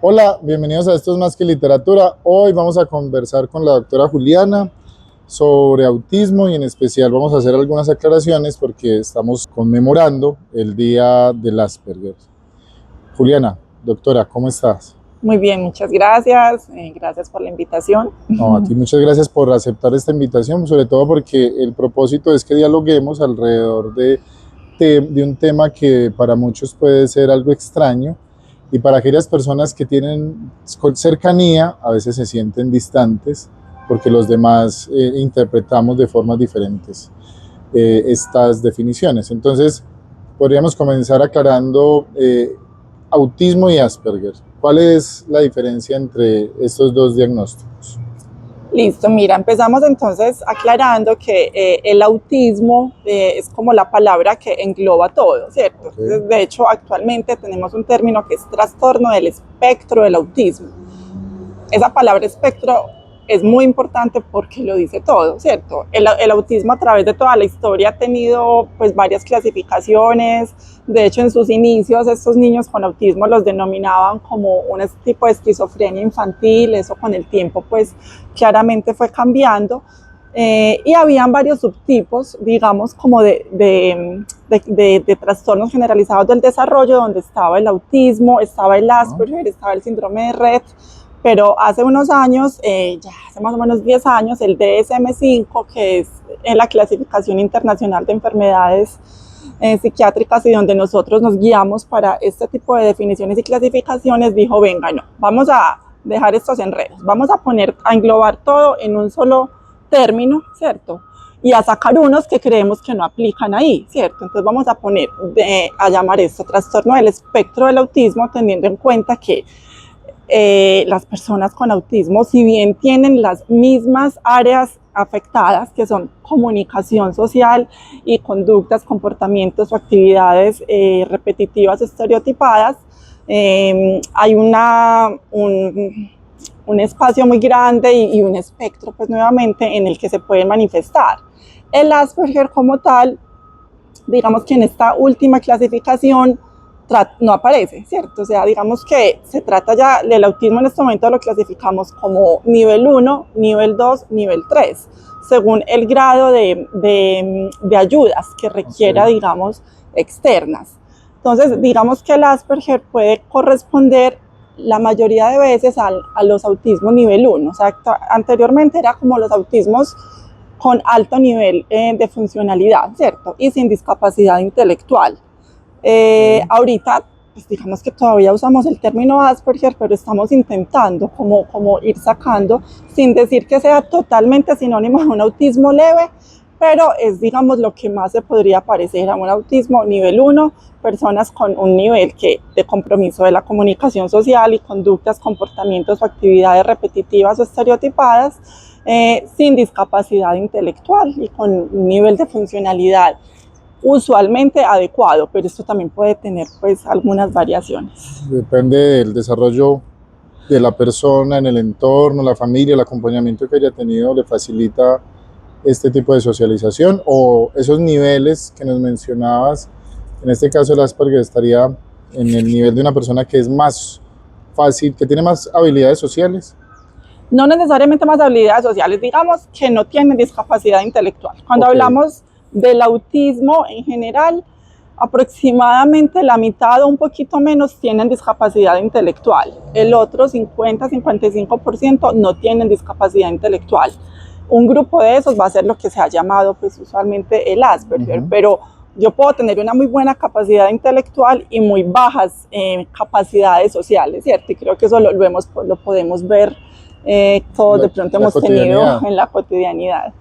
Hola, bienvenidos a Esto es más que literatura. Hoy vamos a conversar con la doctora Juliana sobre autismo y en especial vamos a hacer algunas aclaraciones porque estamos conmemorando el Día del Asperger. Juliana, doctora, ¿cómo estás? Muy bien, muchas gracias. Gracias por la invitación. No, a ti muchas gracias por aceptar esta invitación, sobre todo porque el propósito es que dialoguemos alrededor de un tema que para muchos puede ser algo extraño y para aquellas personas que tienen cercanía a veces se sienten distantes porque los demás interpretamos de formas diferentes estas definiciones. Entonces, podríamos comenzar aclarando autismo y Asperger. ¿Cuál es la diferencia entre estos dos diagnósticos? Listo, mira, empezamos entonces aclarando que el autismo es como la palabra que engloba todo, ¿cierto? Okay. Entonces, de hecho, actualmente tenemos un término que es trastorno del espectro del autismo. Esa palabra espectro es muy importante porque lo dice todo, ¿cierto? El autismo a través de toda la historia ha tenido pues varias clasificaciones. De hecho, en sus inicios estos niños con autismo los denominaban como un tipo de esquizofrenia infantil. Eso con el tiempo pues claramente fue cambiando. Y habían varios subtipos, digamos, como de trastornos generalizados del desarrollo, donde estaba el autismo, estaba el Asperger, estaba el síndrome de Rett. Pero hace unos años, ya hace más o menos 10 años, el DSM-5, que es la clasificación internacional de enfermedades psiquiátricas y donde nosotros nos guiamos para este tipo de definiciones y clasificaciones, dijo, venga, no, vamos a dejar estos enredos, vamos a englobar todo en un solo término, ¿cierto? Y a sacar unos que creemos que no aplican ahí, ¿cierto? Entonces vamos a llamar esto trastorno del espectro del autismo, teniendo en cuenta que las personas con autismo, si bien tienen las mismas áreas afectadas, que son comunicación social y conductas, comportamientos o actividades repetitivas estereotipadas, hay un espacio muy grande y un espectro, pues nuevamente, en el que se pueden manifestar. El Asperger como tal, digamos que en esta última clasificación, no aparece, ¿cierto? O sea, digamos que se trata ya del autismo. En este momento lo clasificamos como nivel 1, nivel 2, nivel 3, según el grado de ayudas que requiera, okay, digamos, externas. Entonces, digamos que el Asperger puede corresponder la mayoría de veces a los autismos nivel 1. O sea, anteriormente era como los autismos con alto nivel de funcionalidad, ¿cierto? Y sin discapacidad intelectual. Ahorita, pues digamos que todavía usamos el término Asperger, pero estamos intentando como ir sacando, sin decir que sea totalmente sinónimo de un autismo leve, pero es, digamos, lo que más se podría parecer a un autismo nivel 1, personas con un nivel de compromiso de la comunicación social y conductas, comportamientos o actividades repetitivas o estereotipadas, sin discapacidad intelectual y con un nivel de funcionalidad usualmente adecuado, pero esto también puede tener pues algunas variaciones. Depende del desarrollo de la persona en el entorno, la familia, el acompañamiento que haya tenido le facilita este tipo de socialización, o esos niveles que nos mencionabas, en este caso el Asperger estaría en el nivel de una persona que es más fácil, que tiene más habilidades sociales. No necesariamente más habilidades sociales, digamos que no tienen discapacidad intelectual. Cuando hablamos del autismo en general, aproximadamente la mitad o un poquito menos tienen discapacidad intelectual. El otro 50-55% no tienen discapacidad intelectual. Un grupo de esos va a ser lo que se ha llamado pues usualmente el Asperger, pero yo puedo tener una muy buena capacidad intelectual y muy bajas capacidades sociales, ¿cierto? Y creo que eso lo podemos ver todos de pronto hemos tenido en la cotidianidad.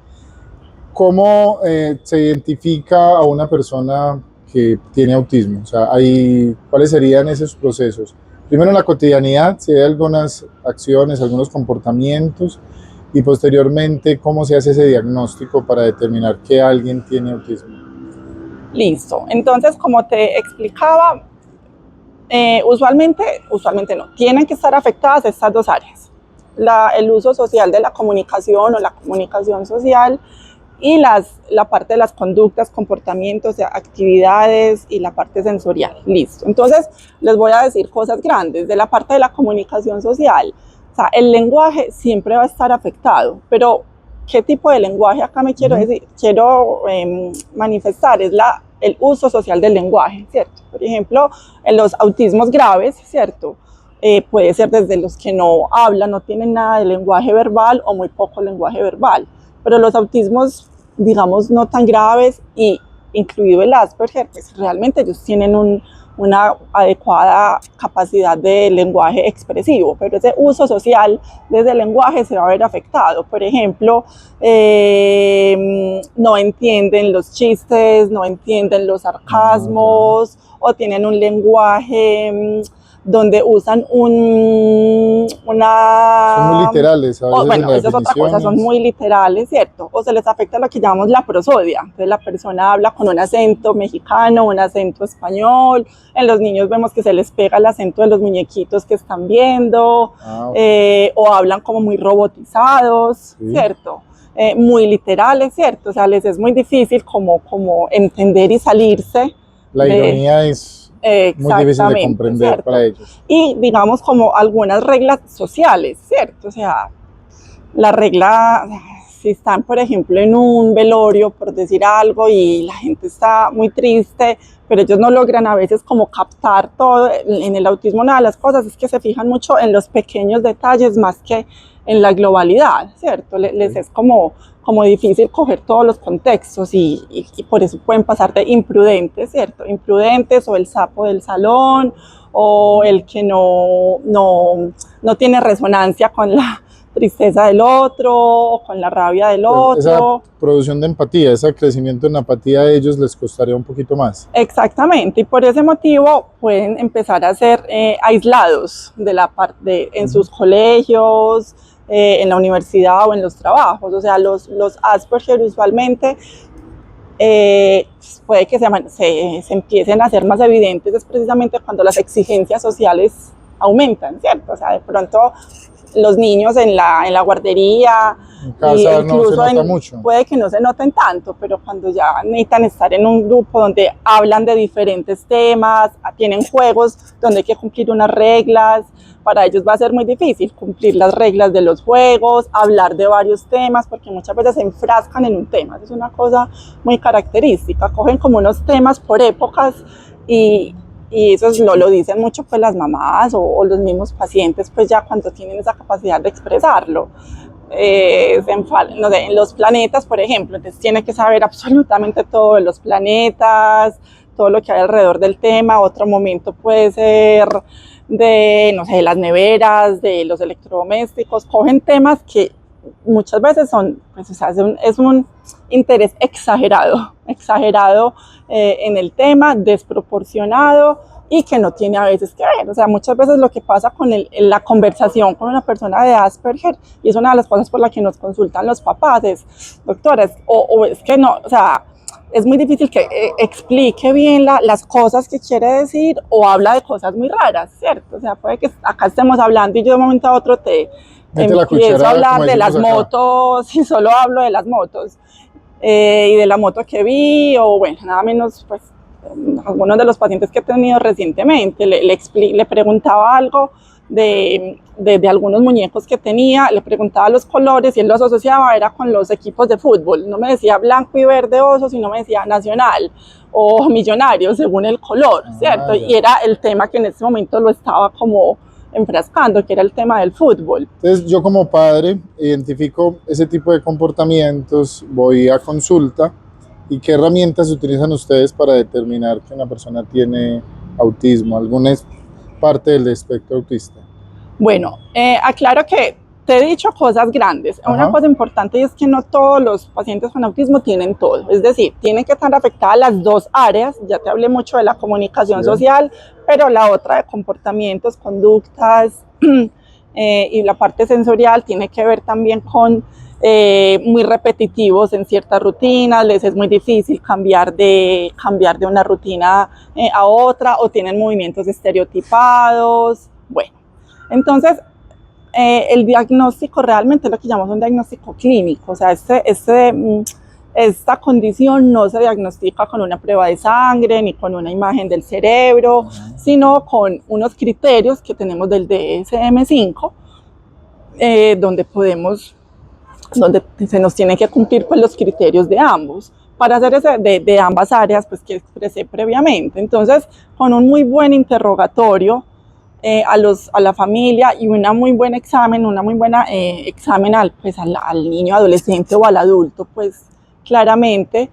¿Cómo se identifica a una persona que tiene autismo? O sea, ¿cuáles serían esos procesos? Primero en la cotidianidad, si hay algunas acciones, algunos comportamientos, y posteriormente, ¿cómo se hace ese diagnóstico para determinar que alguien tiene autismo? Listo. Entonces, como te explicaba, usualmente no, tienen que estar afectadas estas dos áreas. El uso social de la comunicación o la comunicación social y la parte de las conductas, comportamientos, actividades y la parte sensorial. Listo. Entonces, les voy a decir cosas grandes. De la parte de la comunicación social, o sea, el lenguaje siempre va a estar afectado, pero ¿qué tipo de lenguaje acá me quiero decir? Quiero manifestar es el uso social del lenguaje, ¿cierto? Por ejemplo, en los autismos graves, ¿cierto? Puede ser desde los que no hablan, no tienen nada de lenguaje verbal o muy poco lenguaje verbal, pero los autismos, digamos, no tan graves y incluido el Asperger, pues realmente ellos tienen una adecuada capacidad de lenguaje expresivo, pero ese uso social desde el lenguaje se va a ver afectado. Por ejemplo, no entienden los chistes, no entienden los sarcasmos, o tienen un lenguaje donde usan Son muy literales, a veces bueno, esa es otra cosa, son muy literales, ¿cierto? O se les afecta lo que llamamos la prosodia. Entonces la persona habla con un acento mexicano, un acento español. En los niños vemos que se les pega el acento de los muñequitos que están viendo, o hablan como muy robotizados, ¿cierto? Muy literales, ¿cierto? O sea, les es muy difícil como entender y salirse. La ironía es muy difícil de comprender, ¿cierto? Para ellos. Y digamos como algunas reglas sociales, ¿cierto? O sea, la regla, si están por ejemplo en un velorio por decir algo y la gente está muy triste, pero ellos no logran a veces como captar todo. En el autismo una de las cosas es que se fijan mucho en los pequeños detalles más que en la globalidad, ¿cierto? Les es como difícil coger todos los contextos y por eso pueden pasar de imprudentes, ¿cierto? Imprudentes, o el sapo del salón, o el que no tiene resonancia con la tristeza del otro, o con la rabia del otro. Esa producción de empatía, ese crecimiento en empatía a ellos les costaría un poquito más. Exactamente, y por ese motivo pueden empezar a ser aislados de la parte en sus colegios, en la universidad o en los trabajos. O sea, los Asperger usualmente puede que se empiecen a hacer más evidentes, es precisamente cuando las exigencias sociales aumentan, ¿cierto? O sea, de pronto los niños en la guardería, en casa no se nota mucho. Puede que no se noten tanto, pero cuando ya necesitan estar en un grupo donde hablan de diferentes temas, tienen juegos donde hay que cumplir unas reglas, para ellos va a ser muy difícil cumplir las reglas de los juegos, hablar de varios temas, porque muchas veces se enfrascan en un tema. Eso es una cosa muy característica, cogen como unos temas por épocas y eso lo dicen mucho pues las mamás o los mismos pacientes, pues ya cuando tienen esa capacidad de expresarlo. No sé, en los planetas, por ejemplo, entonces tiene que saber absolutamente todo de los planetas, todo lo que hay alrededor del tema. Otro momento puede ser de, no sé, de las neveras, de los electrodomésticos. Cogen temas que muchas veces son, pues, o sea, es un interés exagerado en el tema, desproporcionado, y que no tiene a veces que ver. O sea, muchas veces lo que pasa con la conversación con una persona de Asperger, y es una de las cosas por las que nos consultan los papás, es, doctora, o es que no, o sea, es muy difícil que explique bien las cosas que quiere decir, o habla de cosas muy raras, ¿cierto? O sea, puede que acá estemos hablando y yo de un momento a otro empiezo a hablar de las motos y solo hablo de las motos y de la moto que vi, o bueno, nada menos, pues, algunos de los pacientes que he tenido recientemente, le preguntaba algo de algunos muñecos que tenía, le preguntaba los colores y él los asociaba, era con los equipos de fútbol. No me decía blanco y verde oso, sino me decía Nacional o Millonarios, según el color, ¿cierto? Y era el tema que en ese momento lo estaba como enfrascando, que era el tema del fútbol. Entonces yo como padre identifico ese tipo de comportamientos, voy a consulta. ¿Y qué herramientas utilizan ustedes para determinar que una persona tiene autismo, alguna parte del espectro autista? Bueno, aclaro que te he dicho cosas grandes. Ajá. Una cosa importante es que no todos los pacientes con autismo tienen todo. Es decir, tienen que estar afectadas las dos áreas. Ya te hablé mucho de la comunicación social, pero la otra de comportamientos, conductas y la parte sensorial tiene que ver también con muy repetitivos en ciertas rutinas, les es muy difícil cambiar de una rutina a otra, o tienen movimientos estereotipados. Bueno, entonces el diagnóstico realmente es lo que llamamos un diagnóstico clínico. O sea, esta condición no se diagnostica con una prueba de sangre ni con una imagen del cerebro, sino con unos criterios que tenemos del DSM-5, donde se nos tienen que cumplir pues, los criterios de ambos, para hacer de ambas áreas pues, que expresé previamente. Entonces, con un muy buen interrogatorio a la familia y una muy buena examen al niño, adolescente o al adulto, pues claramente,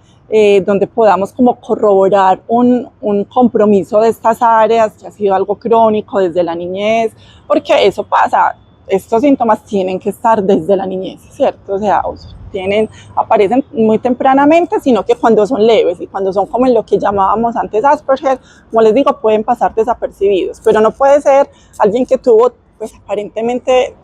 donde podamos como corroborar un compromiso de estas áreas, que ha sido algo crónico desde la niñez, porque eso pasa, estos síntomas tienen que estar desde la niñez, ¿cierto? O sea, aparecen muy tempranamente, sino que cuando son leves y cuando son como en lo que llamábamos antes Asperger, como les digo, pueden pasar desapercibidos, pero no puede ser alguien que tuvo pues aparentemente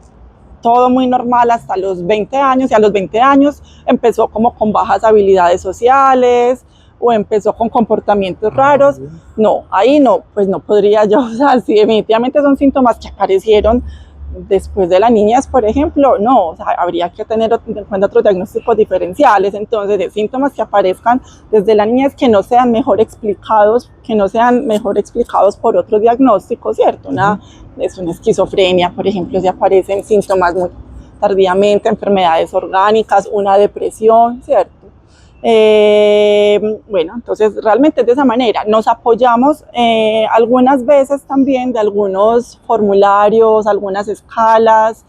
todo muy normal hasta los 20 años y a los 20 años empezó como con bajas habilidades sociales o empezó con comportamientos raros. No, ahí no, pues no podría yo, o sea, si definitivamente son síntomas que aparecieron después de la niñez, por ejemplo, no, o sea, habría que tener en cuenta otros diagnósticos diferenciales. Entonces, de síntomas que aparezcan desde la niñez que no sean mejor explicados por otros diagnósticos, ¿cierto? Es una esquizofrenia, por ejemplo, si aparecen síntomas muy tardíamente, enfermedades orgánicas, una depresión, ¿cierto? Bueno, entonces realmente de esa manera nos apoyamos algunas veces también de algunos formularios, algunas escalas,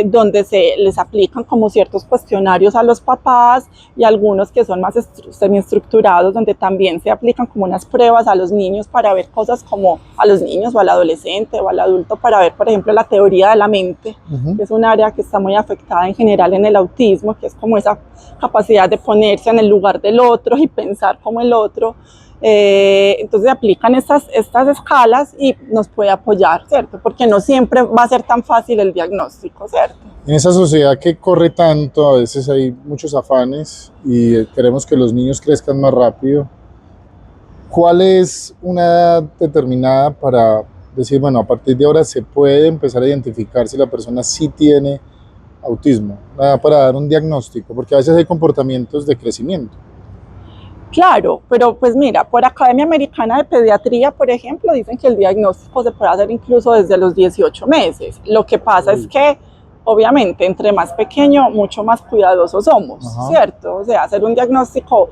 donde se les aplican como ciertos cuestionarios a los papás y algunos que son más semiestructurados, donde también se aplican como unas pruebas a los niños para ver cosas como a los niños o al adolescente o al adulto para ver, por ejemplo, la teoría de la mente, que es un área que está muy afectada en general en el autismo, que es como esa capacidad de ponerse en el lugar del otro y pensar como el otro. Entonces aplican estas escalas y nos puede apoyar, ¿cierto? Porque no siempre va a ser tan fácil el diagnóstico, ¿cierto? En esa sociedad que corre tanto, a veces hay muchos afanes y queremos que los niños crezcan más rápido. ¿Cuál es una edad determinada para decir, bueno, a partir de ahora se puede empezar a identificar si la persona sí tiene autismo, para dar un diagnóstico? Porque a veces hay comportamientos de crecimiento. Claro, pero pues mira, por Academia Americana de Pediatría, por ejemplo, dicen que el diagnóstico se puede hacer incluso desde los 18 meses. Lo que pasa es que, obviamente, entre más pequeño, mucho más cuidadosos somos, ¿cierto? O sea, hacer un diagnóstico,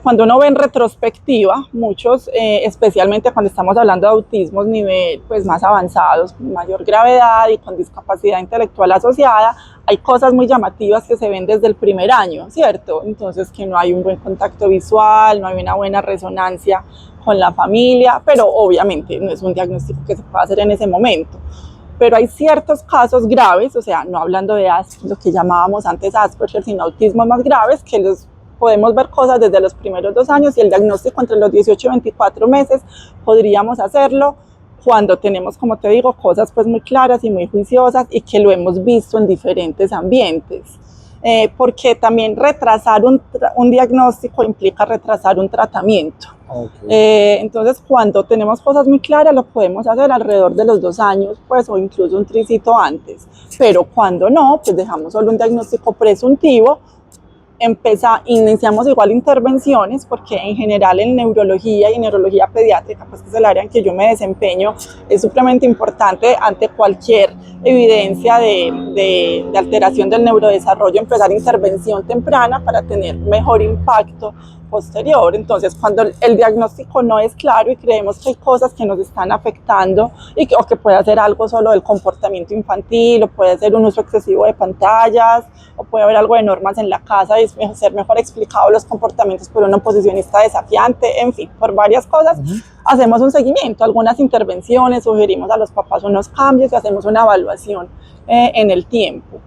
cuando uno ve en retrospectiva, muchos, especialmente cuando estamos hablando de autismos nivel pues, más avanzados, con mayor gravedad y con discapacidad intelectual asociada, hay cosas muy llamativas que se ven desde el primer año, ¿cierto? Entonces que no hay un buen contacto visual, no hay una buena resonancia con la familia, pero obviamente no es un diagnóstico que se pueda hacer en ese momento. Pero hay ciertos casos graves, o sea, no hablando de lo que llamábamos antes Asperger, sino autismos más graves, que podemos ver cosas desde los primeros 2 años y el diagnóstico entre los 18 y 24 meses podríamos hacerlo cuando tenemos, como te digo, cosas pues muy claras y muy juiciosas y que lo hemos visto en diferentes ambientes. Porque también retrasar un diagnóstico implica retrasar un tratamiento. Entonces, cuando tenemos cosas muy claras, lo podemos hacer alrededor de los 2 años, pues, o incluso un tricito antes. Pero cuando no, pues dejamos solo un diagnóstico presuntivo, iniciamos igual intervenciones, porque en general en neurología y neurología pediátrica, pues que es el área en que yo me desempeño, es supremamente importante ante cualquier evidencia de alteración del neurodesarrollo, empezar intervención temprana para tener mejor impacto posterior. Entonces, cuando el diagnóstico no es claro y creemos que hay cosas que nos están afectando o que puede ser algo solo del comportamiento infantil, o puede ser un uso excesivo de pantallas, o puede haber algo de normas en la casa y ser mejor explicado los comportamientos por un oposicionista desafiante, en fin, por varias cosas, hacemos un seguimiento, algunas intervenciones, sugerimos a los papás unos cambios y hacemos una evaluación en el tiempo.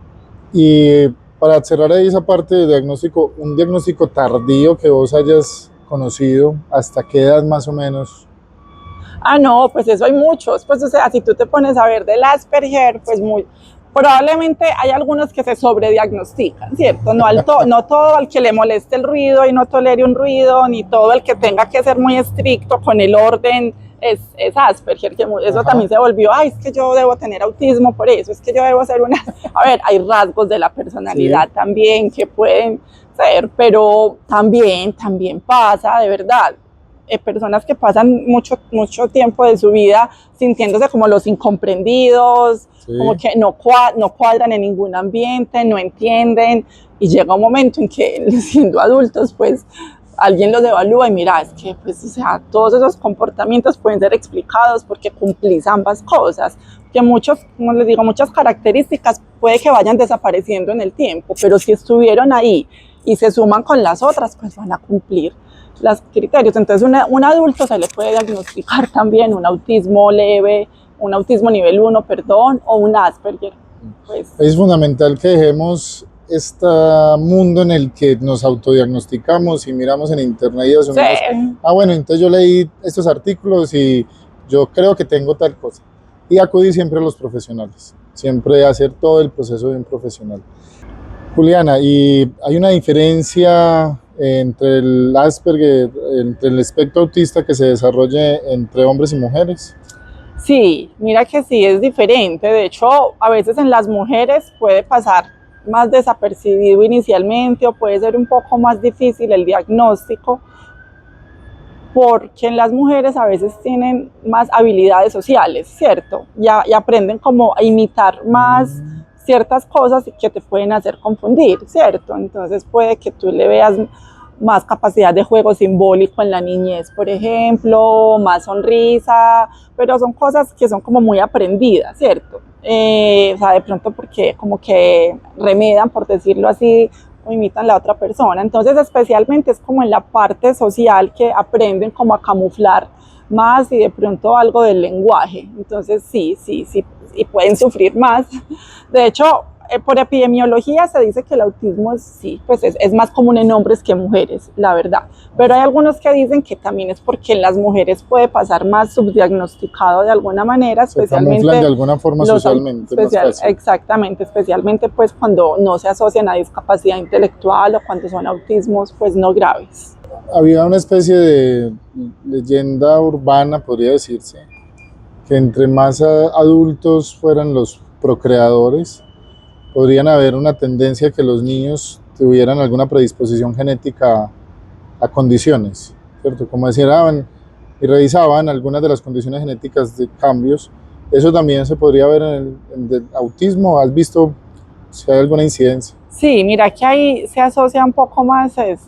Y para cerrar ahí esa parte de diagnóstico, un diagnóstico tardío que vos hayas conocido, ¿hasta qué edad más o menos? No, pues eso hay muchos, pues o sea, si tú te pones a ver del Asperger, pues probablemente hay algunos que se sobrediagnostican, ¿cierto? No todo al que le moleste el ruido y no tolere un ruido, ni todo el que tenga que ser muy estricto con el orden es Asperger, que eso Ajá. también se volvió, ay, es que yo debo tener autismo por eso, es que yo debo ser una... A ver, hay rasgos de la personalidad Sí. también que pueden ser, pero también pasa, de verdad, personas que pasan mucho tiempo de su vida sintiéndose como los incomprendidos, Sí. como que no cuadran en ningún ambiente, no entienden, y llega un momento en que siendo adultos, pues alguien los evalúa y mira, es que pues, o sea, todos esos comportamientos pueden ser explicados porque cumplís ambas cosas, que como les digo, muchas características puede que vayan desapareciendo en el tiempo, pero si estuvieron ahí y se suman con las otras, pues van a cumplir los criterios. Entonces un adulto se le puede diagnosticar también un autismo leve, un autismo nivel 1, perdón, o un Asperger. Pues. Es fundamental que dejemos este mundo en el que nos autodiagnosticamos y miramos en internet y asumimos, Sí. Bueno, entonces yo leí estos artículos y yo creo que tengo tal cosa. Y acudir siempre a los profesionales, siempre hacer todo el proceso de un profesional. Juliana, ¿y hay una diferencia entre el Asperger, entre el espectro autista que se desarrolle entre hombres y mujeres? Sí, mira que sí es diferente. De hecho, a veces en las mujeres puede pasar más desapercibido inicialmente o puede ser un poco más difícil el diagnóstico, porque en las mujeres a veces tienen más habilidades sociales, ¿cierto? Y aprenden como a imitar más ciertas cosas que te pueden hacer confundir, ¿cierto? Entonces puede que tú le veas más capacidad de juego simbólico en la niñez, por ejemplo, más sonrisa, pero son cosas que son como muy aprendidas, ¿cierto? O sea, de pronto porque como que remedan, por decirlo así, o imitan la otra persona. Entonces, especialmente es como en la parte social que aprenden como a camuflar más y de pronto algo del lenguaje. Entonces, sí, y pueden sufrir más. De hecho, por epidemiología se dice que el autismo es más común en hombres que en mujeres, la verdad. Pero hay algunos que dicen que también es porque en las mujeres puede pasar más subdiagnosticado de alguna manera, especialmente. Se camuflan de alguna forma socialmente. Exactamente, especialmente pues cuando no se asocian a discapacidad intelectual o cuando son autismos pues no graves. Había una especie de leyenda urbana, podría decirse, que entre más adultos fueran los procreadores, podrían haber una tendencia a que los niños tuvieran alguna predisposición genética a condiciones, ¿cierto? Como decían y revisaban algunas de las condiciones genéticas de cambios. Eso también se podría ver en el autismo. ¿Has visto si hay alguna incidencia? Sí, mira que ahí se asocia un poco más es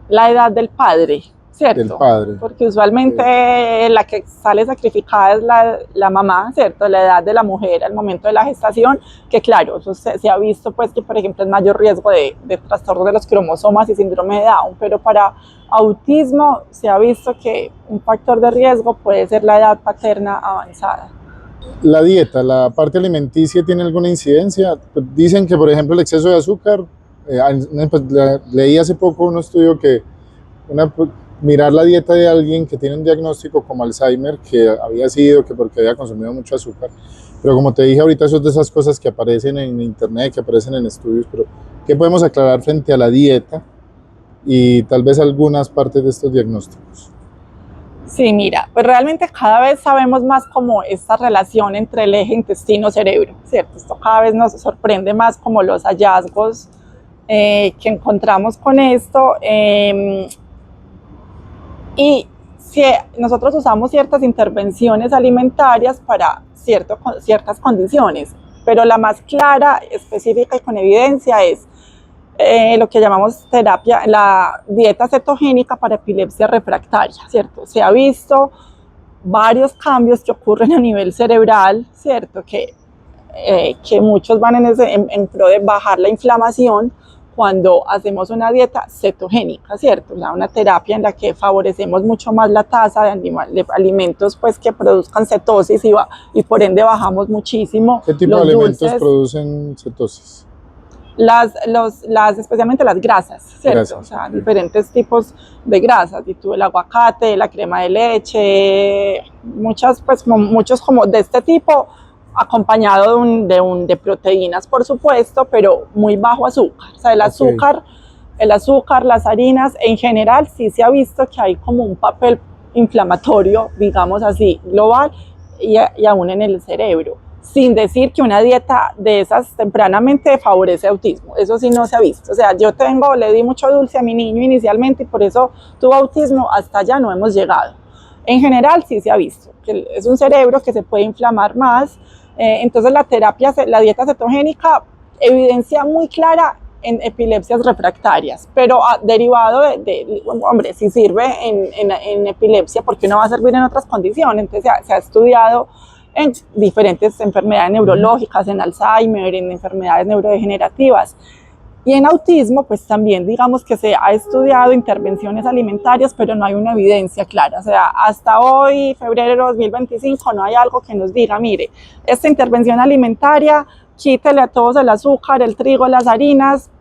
la edad del padre, ¿cierto? Del padre. Porque usualmente la que sale sacrificada es la mamá, ¿cierto? La edad de la mujer al momento de la gestación, que claro, eso se ha visto pues que por ejemplo es mayor riesgo de trastorno de los cromosomas y síndrome de Down, pero para autismo se ha visto que un factor de riesgo puede ser la edad paterna avanzada. La dieta, la parte alimenticia, ¿tiene alguna incidencia? Dicen que por ejemplo el exceso de azúcar, leí hace poco un estudio que mirar la dieta de alguien que tiene un diagnóstico como Alzheimer, que había sido que porque había consumido mucho azúcar, pero como te dije ahorita, eso es de esas cosas que aparecen en internet, que aparecen en estudios, pero ¿qué podemos aclarar frente a la dieta y tal vez algunas partes de estos diagnósticos? Sí, mira, pues realmente cada vez sabemos más como esta relación entre el eje intestino-cerebro, ¿cierto? Esto cada vez nos sorprende más como los hallazgos que encontramos con esto. Y si nosotros usamos ciertas intervenciones alimentarias para ciertas condiciones, pero la más clara, específica y con evidencia es lo que llamamos la dieta cetogénica para epilepsia refractaria, ¿cierto? Se ha visto varios cambios que ocurren a nivel cerebral, ¿cierto? Que muchos van en pro de bajar la inflamación cuando hacemos una dieta cetogénica, ¿cierto? O sea, una terapia en la que favorecemos mucho más la tasa de alimentos pues, que produzcan cetosis y por ende bajamos muchísimo. ¿Qué tipo de alimentos producen cetosis? Especialmente las grasas, ¿cierto? Grasas, o sea, diferentes tipos de grasas, y tú el aguacate, la crema de leche, muchos como de este tipo, acompañado de proteínas, por supuesto, pero muy bajo azúcar. O sea, el azúcar, las harinas, en general sí se ha visto que hay como un papel inflamatorio, digamos así, global y aún en el cerebro. Sin decir que una dieta de esas tempranamente favorece autismo. Eso sí no se ha visto. O sea, le di mucho dulce a mi niño inicialmente y por eso tuvo autismo, hasta allá no hemos llegado. En general sí se ha visto, que es un cerebro que se puede inflamar más. Entonces la dieta cetogénica evidencia muy clara en epilepsias refractarias, pero derivado hombre, si sirve en epilepsia, ¿por qué no va a servir en otras condiciones? Entonces se ha estudiado en diferentes enfermedades neurológicas, en Alzheimer, en enfermedades neurodegenerativas. Y en autismo, pues también digamos que se ha estudiado intervenciones alimentarias, pero no hay una evidencia clara. O sea, hasta hoy, febrero de 2025, no hay algo que nos diga, mire, esta intervención alimentaria, quítele a todos el azúcar, el trigo, las harinas,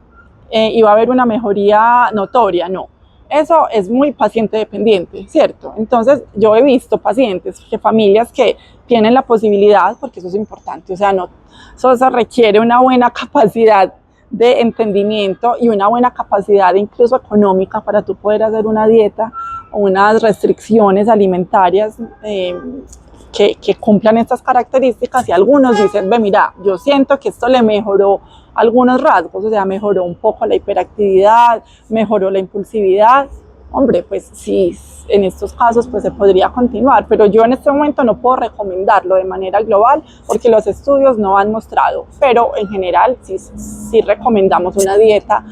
y va a haber una mejoría notoria. No. Eso es muy paciente dependiente, ¿cierto? Entonces, yo he visto pacientes, familias que tienen la posibilidad, porque eso es importante, o sea, eso requiere una buena capacidad de entendimiento y una buena capacidad incluso económica para tú poder hacer una dieta o unas restricciones alimentarias que cumplan estas características, y algunos dicen, ve, mira, yo siento que esto le mejoró algunos rasgos, o sea, mejoró un poco la hiperactividad, mejoró la impulsividad. Hombre, pues sí, en estos casos pues se podría continuar, pero yo en este momento no puedo recomendarlo de manera global porque los estudios no han mostrado, pero en general sí recomendamos una dieta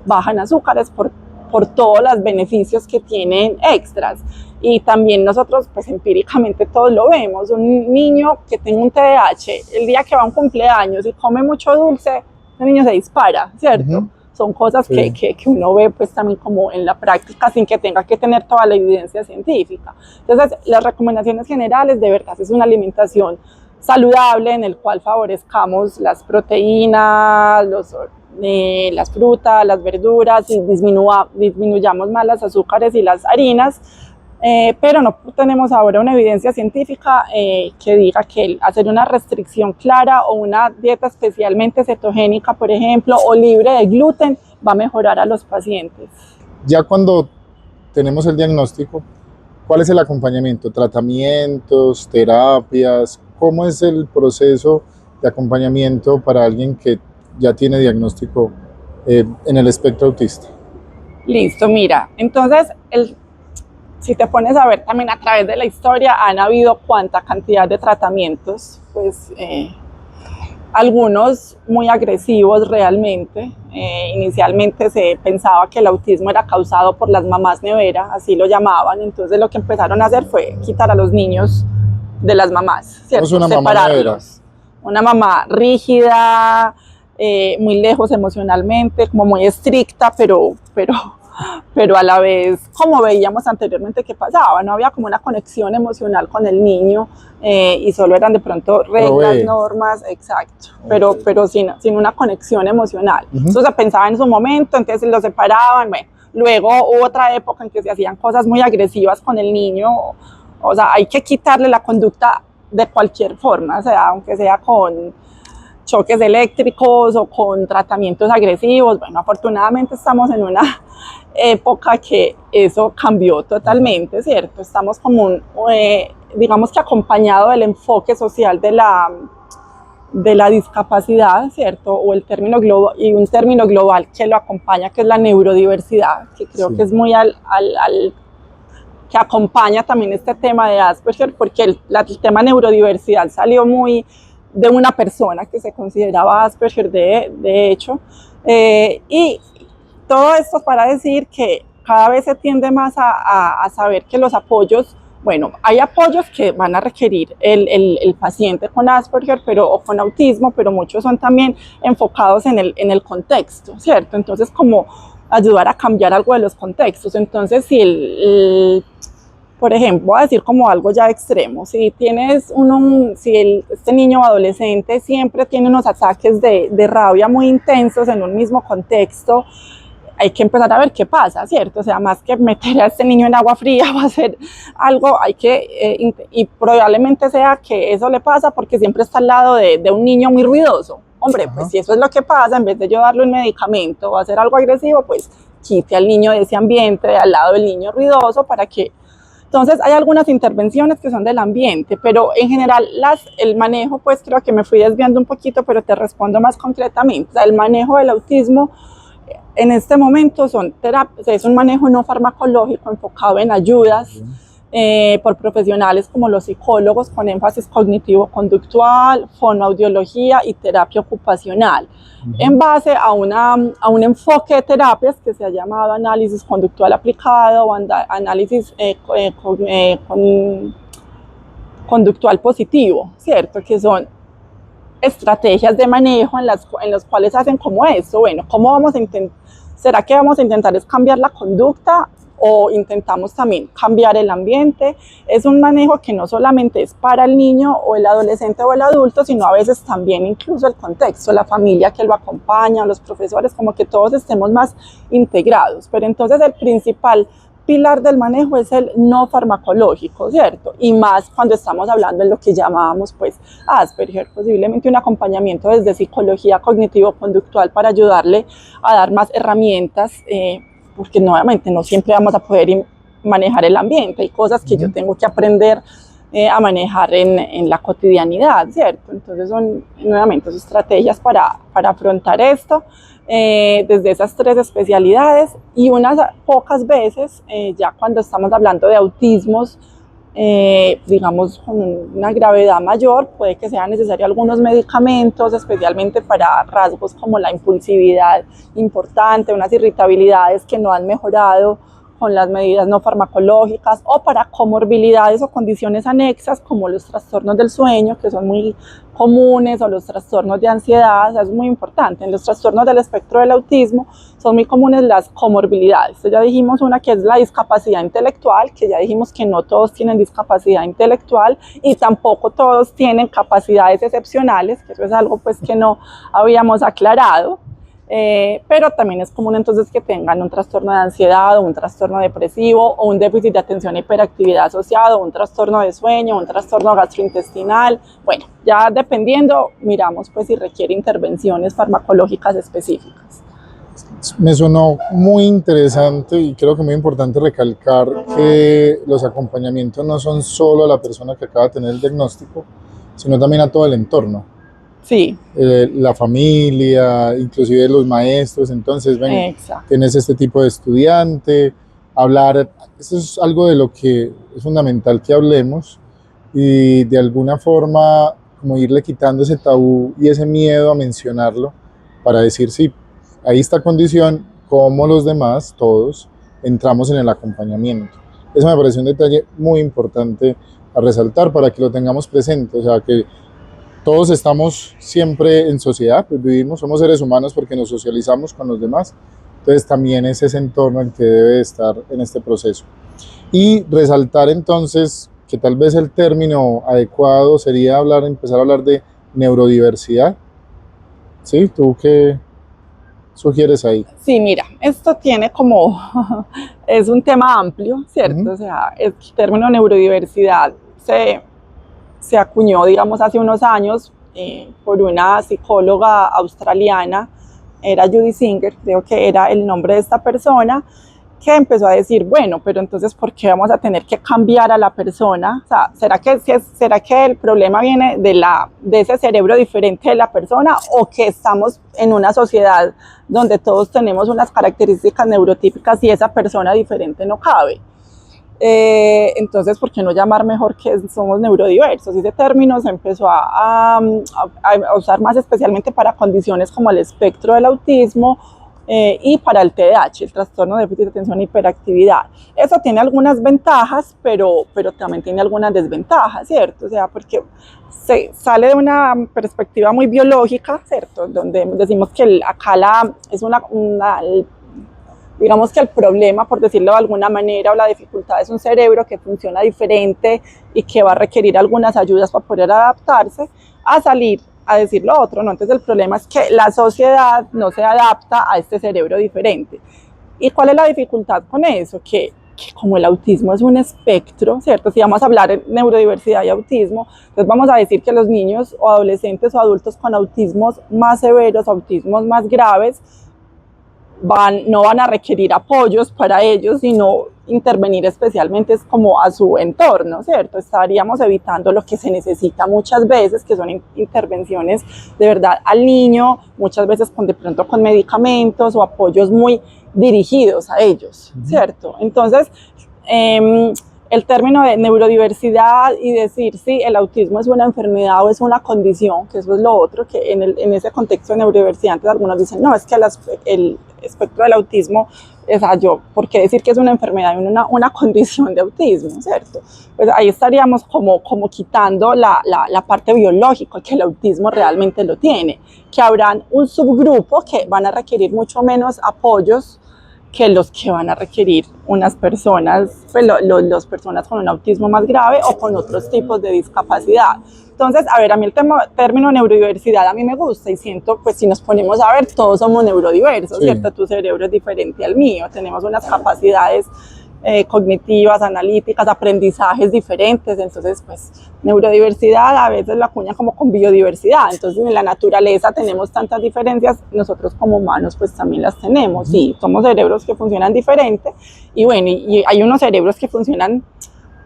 baja en azúcares por todos los beneficios que tienen extras. Y también nosotros, pues empíricamente todos lo vemos, un niño que tenga un TDAH, el día que va a un cumpleaños y come mucho dulce, el niño se dispara, ¿cierto? Son cosas sí. que uno ve pues también como en la práctica sin que tenga que tener toda la evidencia científica. Entonces, las recomendaciones generales de verdad es una alimentación saludable en el cual favorezcamos las proteínas, las frutas, las verduras y disminuyamos más los azúcares y las harinas. Pero no tenemos ahora una evidencia científica que diga que hacer una restricción clara o una dieta especialmente cetogénica, por ejemplo, o libre de gluten, va a mejorar a los pacientes. Ya cuando tenemos el diagnóstico, ¿cuál es el acompañamiento? ¿Tratamientos, terapias? ¿Cómo es el proceso de acompañamiento para alguien que ya tiene diagnóstico en el espectro autista? Listo, mira, entonces si te pones a ver también a través de la historia, han habido cuánta cantidad de tratamientos, pues algunos muy agresivos realmente. Inicialmente se pensaba que el autismo era causado por las mamás nevera, así lo llamaban, entonces lo que empezaron a hacer fue quitar a los niños de las mamás, ¿cierto? ¿Cómo es una mamá nevera? Una mamá rígida, muy lejos emocionalmente, como muy estricta, pero a la vez, como veíamos anteriormente que pasaba, no había como una conexión emocional con el niño y solo eran de pronto reglas, normas, exacto, pero sin una conexión emocional. Entonces se pensaba en su momento, entonces lo separaban, bueno, luego hubo otra época en que se hacían cosas muy agresivas con el niño, o sea, hay que quitarle la conducta de cualquier forma, o sea, aunque sea con choques eléctricos o con tratamientos agresivos. Bueno, afortunadamente estamos en una época que eso cambió totalmente, ¿cierto? Estamos como digamos que acompañado del enfoque social de la discapacidad, ¿cierto? O el término global, y un término global que lo acompaña, que es la neurodiversidad, que creo que es muy que acompaña también este tema de Asperger, porque el tema neurodiversidad salió muy de una persona que se consideraba Asperger de hecho, y todo esto para decir que cada vez se tiende más a saber que los apoyos, bueno, hay apoyos que van a requerir el paciente con Asperger o con autismo, pero muchos son también enfocados en el contexto, ¿cierto? Entonces, como ayudar a cambiar algo de los contextos. Entonces, si por ejemplo, voy a decir como algo ya extremo, si tienes este niño o adolescente siempre tiene unos ataques de rabia muy intensos en un mismo contexto, hay que empezar a ver qué pasa, ¿cierto? O sea, más que meter a este niño en agua fría va a ser algo, y probablemente sea que eso le pasa porque siempre está al lado de un niño muy ruidoso. Hombre, pues si eso es lo que pasa, en vez de yo darle un medicamento o hacer algo agresivo, pues quite al niño de ese ambiente, al lado del niño ruidoso, para que Entonces hay algunas intervenciones que son del ambiente, pero en general el manejo, pues creo que me fui desviando un poquito, pero te respondo más concretamente. O sea, el manejo del autismo en este momento es un manejo no farmacológico enfocado en ayudas por profesionales como los psicólogos con énfasis cognitivo-conductual, fonoaudiología y terapia ocupacional, en base a un enfoque de terapias que se ha llamado análisis conductual aplicado o análisis conductual positivo, ¿cierto? Que son estrategias de manejo en las cuales hacen como eso. Bueno, ¿será que vamos a intentar es cambiar la conducta o intentamos también cambiar el ambiente? Es un manejo que no solamente es para el niño o el adolescente o el adulto, sino a veces también incluso el contexto, la familia que lo acompaña, los profesores, como que todos estemos más integrados. Pero entonces el principal pilar del manejo es el no farmacológico, ¿cierto? Y más cuando estamos hablando de lo que llamábamos pues Asperger, posiblemente un acompañamiento desde psicología cognitivo-conductual para ayudarle a dar más herramientas, porque nuevamente no siempre vamos a poder manejar el ambiente, hay cosas que yo tengo que aprender a manejar en la cotidianidad, ¿cierto? Entonces son nuevamente estrategias para afrontar esto. Desde esas 3 especialidades, y unas pocas veces, ya cuando estamos hablando de autismos, digamos con una gravedad mayor, puede que sean necesarios algunos medicamentos, especialmente para rasgos como la impulsividad importante, unas irritabilidades que no han mejorado con las medidas no farmacológicas, o para comorbilidades o condiciones anexas como los trastornos del sueño, que son muy comunes, o los trastornos de ansiedad. O sea, es muy importante. En los trastornos del espectro del autismo son muy comunes las comorbilidades. Entonces ya dijimos una que es la discapacidad intelectual, que ya dijimos que no todos tienen discapacidad intelectual y tampoco todos tienen capacidades excepcionales, que eso es algo pues que no habíamos aclarado. Pero también es común entonces que tengan un trastorno de ansiedad o un trastorno depresivo o un déficit de atención e hiperactividad asociado, un trastorno de sueño, un trastorno gastrointestinal. Bueno, ya dependiendo, miramos pues si requiere intervenciones farmacológicas específicas. Me sonó muy interesante y creo que muy importante recalcar que los acompañamientos no son solo a la persona que acaba de tener el diagnóstico, sino también a todo el entorno. Sí. La familia, inclusive los maestros. Entonces, ven, tienes este tipo de estudiante, hablar, eso es algo de lo que es fundamental que hablemos y de alguna forma como irle quitando ese tabú y ese miedo a mencionarlo para decir, sí, ahí está condición, como los demás, todos, entramos en el acompañamiento. Eso me parece un detalle muy importante a resaltar para que lo tengamos presente, o sea, que todos estamos siempre en sociedad, pues vivimos, somos seres humanos porque nos socializamos con los demás, entonces también es ese entorno el que debe estar en este proceso. Y resaltar entonces que tal vez el término adecuado sería empezar a hablar de neurodiversidad. ¿Sí? ¿Tú qué sugieres ahí? Sí, mira, esto tiene es un tema amplio, ¿cierto? O sea, el término neurodiversidad se acuñó, digamos, hace unos años por una psicóloga australiana, era Judy Singer, creo que era el nombre de esta persona, que empezó a decir, bueno, pero entonces, ¿por qué vamos a tener que cambiar a la persona? O sea, ¿será que el problema viene de ese cerebro diferente de la persona, o que estamos en una sociedad donde todos tenemos unas características neurotípicas y esa persona diferente no cabe? Entonces, ¿por qué no llamar mejor que somos neurodiversos? Y ese término se empezó a usar más especialmente para condiciones como el espectro del autismo y para el TDAH, el trastorno de déficit de atención e hiperactividad. Eso tiene algunas ventajas, pero también tiene algunas desventajas, ¿cierto? O sea, porque se sale de una perspectiva muy biológica, ¿cierto? Donde decimos que acá digamos que el problema, por decirlo de alguna manera, o la dificultad es un cerebro que funciona diferente y que va a requerir algunas ayudas para poder adaptarse, a salir a decir lo otro, ¿no? Entonces el problema es que la sociedad no se adapta a este cerebro diferente. ¿Y cuál es la dificultad con eso? Que como el autismo es un espectro, ¿cierto? Si vamos a hablar de neurodiversidad y autismo, entonces vamos a decir que los niños o adolescentes o adultos con autismos más severos, autismos más graves, no van a requerir apoyos para ellos, sino intervenir especialmente es como a su entorno, ¿cierto? Estaríamos evitando lo que se necesita muchas veces, que son intervenciones de verdad al niño, muchas veces de pronto con medicamentos o apoyos muy dirigidos a ellos, ¿cierto? Entonces, el término de neurodiversidad y decir si el autismo es una enfermedad o es una condición, que eso es lo otro, que en ese contexto de neurodiversidad antes algunos dicen, no, es que el espectro del autismo, o sea, ¿por qué decir que es una enfermedad y una condición de autismo, cierto? Pues ahí estaríamos como quitando la parte biológica, que el autismo realmente lo tiene, que habrán un subgrupo que van a requerir mucho menos apoyos que los que van a requerir unas personas, pues las personas con un autismo más grave o con otros tipos de discapacidad. Entonces, a ver, a mí el término neurodiversidad a mí me gusta y siento, pues si nos ponemos a ver, todos somos neurodiversos, sí. ¿Cierto? Tu cerebro es diferente al mío, tenemos unas capacidades cognitivas, analíticas, aprendizajes diferentes, entonces pues neurodiversidad a veces la acuña como con biodiversidad, entonces en la naturaleza tenemos tantas diferencias, nosotros como humanos pues también las tenemos, sí, somos cerebros que funcionan diferente y bueno, y hay unos cerebros que funcionan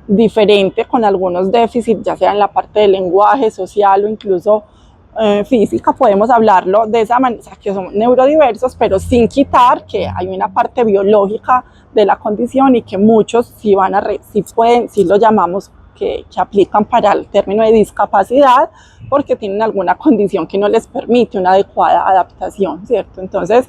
diferente con algunos déficits, ya sea en la parte del lenguaje, social o incluso física, podemos hablarlo de esa manera, o sea, que somos neurodiversos, pero sin quitar que hay una parte biológica de la condición y que muchos sí lo llamamos que aplican para el término de discapacidad porque tienen alguna condición que no les permite una adecuada adaptación, ¿cierto? Entonces,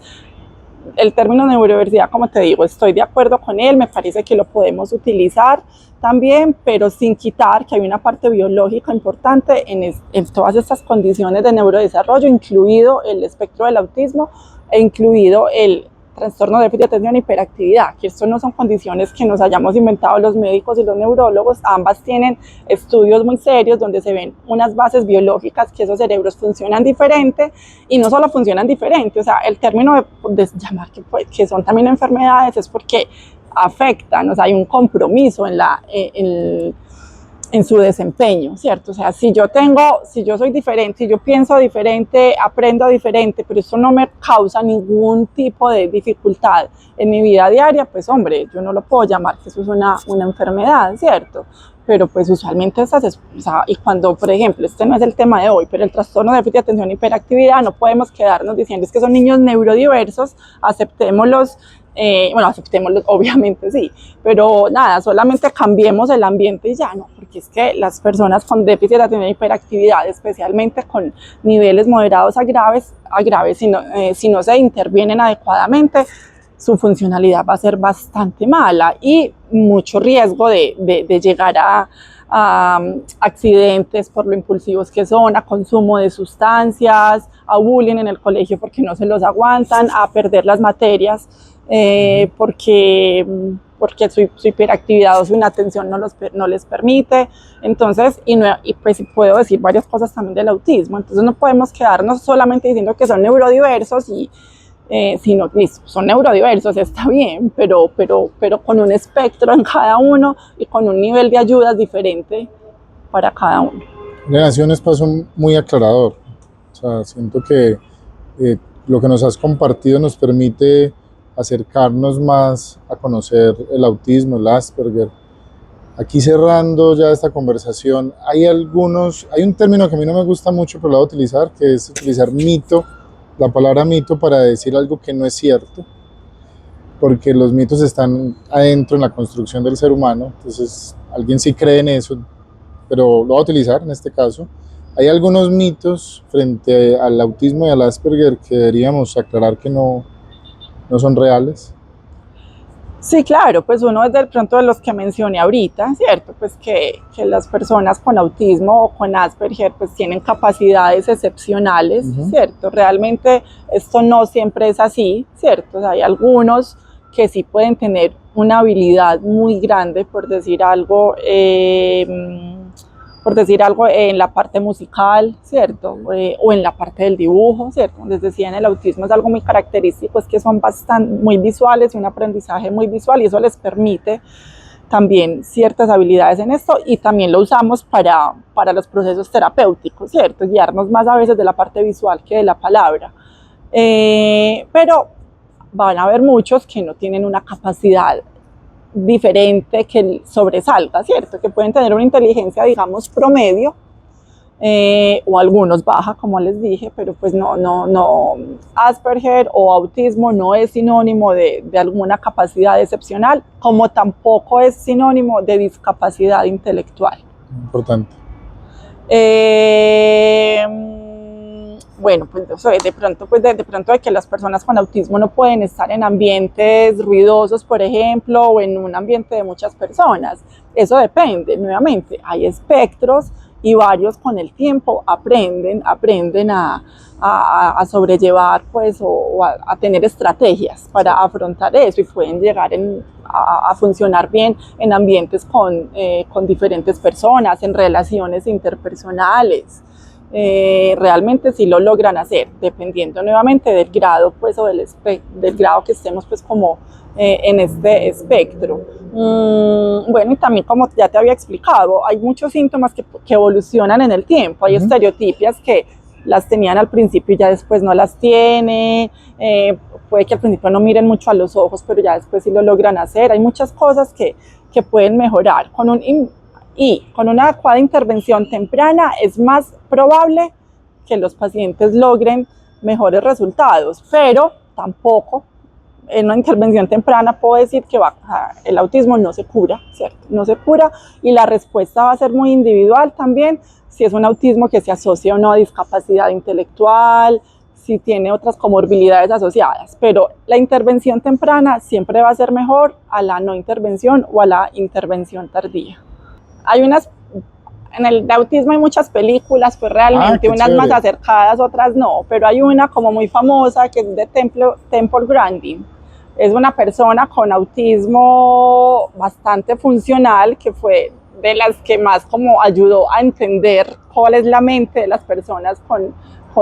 el término neurodiversidad, como te digo, estoy de acuerdo con él, me parece que lo podemos utilizar también, pero sin quitar que hay una parte biológica importante en todas estas condiciones de neurodesarrollo, incluido el espectro del autismo e incluido el trastorno de déficit de atención e hiperactividad, que esto no son condiciones que nos hayamos inventado los médicos y los neurólogos, ambas tienen estudios muy serios donde se ven unas bases biológicas que esos cerebros funcionan diferente y no solo funcionan diferente, o sea, el término de llamar que son también enfermedades es porque afectan, o sea, hay un compromiso en su desempeño, ¿cierto? O sea, si yo soy diferente, si yo pienso diferente, aprendo diferente, pero eso no me causa ningún tipo de dificultad en mi vida diaria, pues hombre, yo no lo puedo llamar que eso es una enfermedad, ¿cierto? Pero pues usualmente y cuando, por ejemplo, este no es el tema de hoy, pero el trastorno de déficit de atención e hiperactividad, no podemos quedarnos diciendo es que son niños neurodiversos, aceptémoslos, obviamente sí, pero nada, solamente cambiemos el ambiente y ya, no, porque es que las personas con déficit de atención e hiperactividad, especialmente con niveles moderados a graves, si no se intervienen adecuadamente, su funcionalidad va a ser bastante mala y mucho riesgo de llegar a accidentes por lo impulsivos que son, a consumo de sustancias, a bullying en el colegio porque no se los aguantan, a perder las materias porque su hiperactividad o su inatención no les permite. Entonces, y pues puedo decir varias cosas también del autismo, entonces no podemos quedarnos solamente diciendo que son neurodiversos sino que son neurodiversos, está bien, pero con un espectro en cada uno y con un nivel de ayudas diferente para cada uno. Le nació un espacio muy aclarador, o sea, siento que lo que nos has compartido nos permite acercarnos más a conocer el autismo, el Asperger. Aquí cerrando ya esta conversación, hay un término que a mí no me gusta mucho, pero lo voy a utilizar, que es utilizar mito, la palabra mito para decir algo que no es cierto, porque los mitos están adentro en la construcción del ser humano, entonces alguien sí cree en eso, pero lo voy a utilizar en este caso. Hay algunos mitos frente al autismo y al Asperger que deberíamos aclarar que no son reales. Sí, claro, pues uno es de pronto de los que mencioné ahorita, ¿cierto? Pues que las personas con autismo o con Asperger pues tienen capacidades excepcionales, ¿cierto? Realmente esto no siempre es así, ¿cierto? O sea, hay algunos que sí pueden tener una habilidad muy grande, por decir algo en la parte musical, ¿cierto? O en la parte del dibujo, ¿cierto? Les decía, en el autismo es algo muy característico, es que son muy visuales y un aprendizaje muy visual y eso les permite también ciertas habilidades en esto y también lo usamos para los procesos terapéuticos, ¿cierto? Guiarnos más a veces de la parte visual que de la palabra. Pero van a haber muchos que no tienen una capacidad diferente que sobresalga, ¿cierto? Que pueden tener una inteligencia, digamos, promedio, o algunos baja, como les dije, pero pues no, Asperger o autismo no es sinónimo de alguna capacidad excepcional, como tampoco es sinónimo de discapacidad intelectual. Importante. Bueno, pues de pronto de que las personas con autismo no pueden estar en ambientes ruidosos, por ejemplo, o en un ambiente de muchas personas. Eso depende, nuevamente, hay espectros y varios con el tiempo aprenden a sobrellevar, pues, o a tener estrategias para afrontar eso y pueden llegar a funcionar bien en ambientes con diferentes personas, en relaciones interpersonales. Realmente sí lo logran hacer, dependiendo nuevamente del grado, pues, o del grado que estemos, pues, como en este espectro. Bueno, y también, como ya te había explicado, hay muchos síntomas que evolucionan en el tiempo. Hay estereotipias que las tenían al principio y ya después no las tiene. Puede que al principio no miren mucho a los ojos, pero ya después sí lo logran hacer. Hay muchas cosas que pueden mejorar. Con una adecuada intervención temprana es más probable que los pacientes logren mejores resultados, pero tampoco en una intervención temprana puedo decir que el autismo no se cura, ¿cierto? No se cura, y la respuesta va a ser muy individual también, si es un autismo que se asocia o no a discapacidad intelectual, si tiene otras comorbilidades asociadas, pero la intervención temprana siempre va a ser mejor a la no intervención o a la intervención tardía. En el de autismo hay muchas películas, pues realmente unas chévere, más acercadas, otras no, pero hay una como muy famosa que es de Temple Grandin. Es una persona con autismo bastante funcional, que fue de las que más como ayudó a entender cuál es la mente de las personas con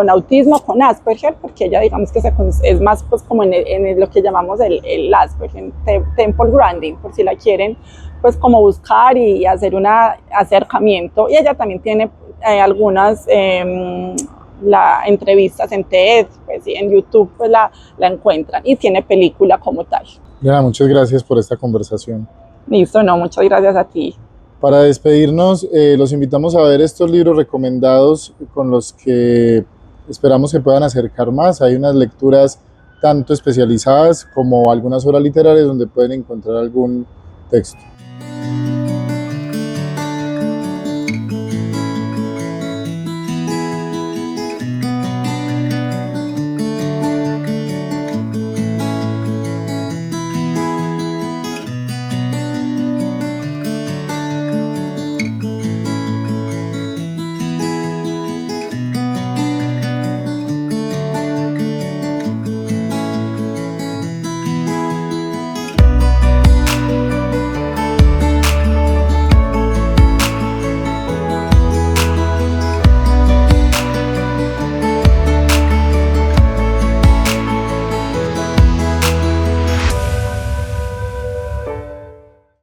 autismo, con Asperger, porque ella, digamos que es más pues como en lo que llamamos el Asperger, Temple Grandin, por si la quieren pues como buscar y hacer un acercamiento. Y ella también tiene algunas entrevistas en TED, pues, y en YouTube pues la encuentran, y tiene película como tal. Ya, muchas gracias por esta conversación. Listo, no, muchas gracias a ti. Para despedirnos, los invitamos a ver estos libros recomendados con los que esperamos que puedan acercar más. Hay unas lecturas tanto especializadas como algunas obras literarias donde pueden encontrar algún texto.